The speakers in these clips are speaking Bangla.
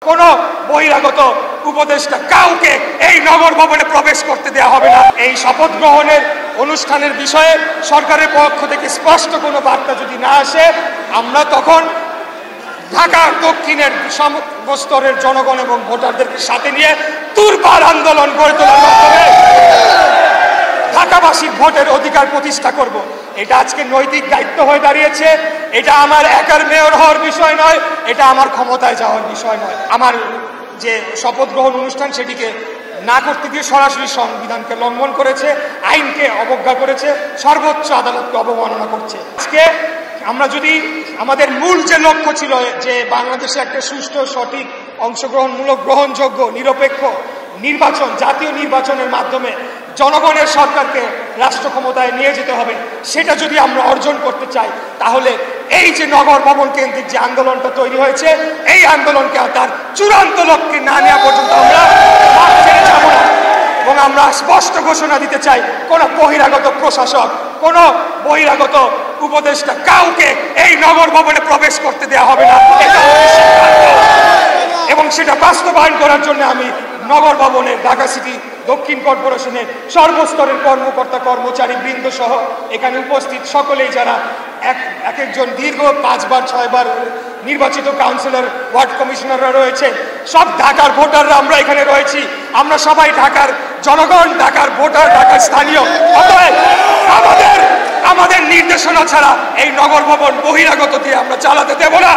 কোনো বহিরাগত উপদেষ্টা কাউকে এই নগর ভবনে প্রবেশ করতে দেওয়া হবে না। এই শপথ গ্রহণের অনুষ্ঠানের বিষয়ে সরকারের পক্ষ থেকে স্পষ্ট কোনো বার্তা যদি না আসে, আমরা তখন ঢাকার দক্ষিণের স্তরের জনগণ এবং ভোটারদেরকে সাথে নিয়ে তুরপার আন্দোলন গড়ে তোলার মাধ্যমে ঢাকাবাসীর ভোটের অধিকার প্রতিষ্ঠা করব। এটা আজকে নৈতিক দায়িত্ব হয়ে দাঁড়িয়েছে। এটা আমার একার মেয়র হওয়ার বিষয় নয়, এটা আমার ক্ষমতায় যাওয়ার বিষয় নয়। আমার যে শপথ গ্রহণ অনুষ্ঠান সেটিকে না করতে দিয়ে সরাসরি সংবিধানকে লঙ্ঘন করেছে, আইনকে অবজ্ঞা করেছে, সর্বোচ্চ আদালতকে অবমাননা করছে। আজকে আমরা যদি আমাদের মূল যে লক্ষ্য ছিল যে বাংলাদেশে একটা সুষ্ঠু, সঠিক, অংশগ্রহণমূলক, গ্রহণযোগ্য, নিরপেক্ষ নির্বাচন, জাতীয় নির্বাচনের মাধ্যমে জনগণের সরকারকে রাষ্ট্র ক্ষমতায় নিয়ে যেতে হবে, সেটা যদি আমরা অর্জন করতে চাই, তাহলে এই যে নগর ভবন কেন্দ্রিক যে আন্দোলনটা তৈরি হয়েছে, এই আন্দোলনকে তার চূড়ান্ত লক্ষ্যে না নেওয়া পর্যন্ত আমরা মাঠ ছেড়ে যাব না। এবং আমরা স্পষ্ট ঘোষণা দিতে চাই, কোন বহিরাগত প্রশাসক, কোন বহিরাগত উপদেষ্টা কাউকে এই নগর ভবনে প্রবেশ করতে দেওয়া হবে না। এবং সেটা বাস্তবায়ন করার জন্য আমি নগর ভবনের, ঢাকা সিটি দক্ষিণ কর্পোরেশনের সর্বস্তরের কর্মকর্তা কর্মচারী বৃন্দ সহ এখানে উপস্থিত সকলেই যারা এক একজন দীর্ঘ 5 বার 6 বার নির্বাচিত কাউন্সিলর, ওয়ার্ড কমিশনাররা রয়েছে, সব ঢাকার ভোটাররা আমরা এখানে রয়েছি। আমরা সবাই ঢাকার জনগণ, ঢাকার ভোটার, ঢাকার স্থানীয়। অতএব আমাদের নির্দেশনা ছাড়া এই নগর ভবন বহিরাগত দিয়ে আমরা চালাতে দেব না।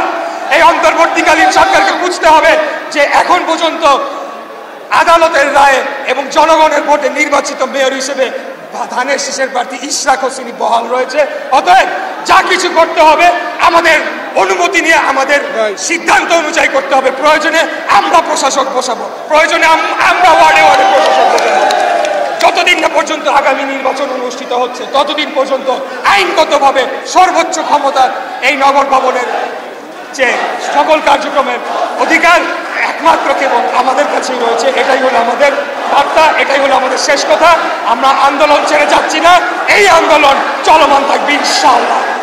এই অন্তর্বর্তীকালীন সরকারকে বুঝতে হবে যে এখন পর্যন্ত আদালতের রায়ে এবং জনগণের ভোটে নির্বাচিত মেয়র হিসেবে ধানের শীষের প্রার্থী ইশরাক হোসেনি বহাল রয়েছে। অতএব যা কিছু করতে হবে আমাদের অনুমতি নিয়ে, আমাদের সিদ্ধান্ত অনুযায়ী করতে হবে। প্রয়োজনে আমরা প্রশাসক বসাবো, প্রয়োজনে আমরা ওয়ার্ডে ওয়ার্ডে প্রশাসক বসাবো। যতদিন না পর্যন্ত আগামী নির্বাচন অনুষ্ঠিত হচ্ছে, ততদিন পর্যন্ত আইনগতভাবে সর্বোচ্চ ক্ষমতা এই নগর ভবনের যে সকল কার্যক্রমের অধিকার একমাত্র কেবল আমাদের কাছেই রয়েছে। এটাই হলো আমাদের বার্তা, এটাই হলো আমাদের শেষ কথা। আমরা আন্দোলন ছেড়ে যাচ্ছি না, এই আন্দোলন চলমান থাকবে ইনশাআল্লাহ।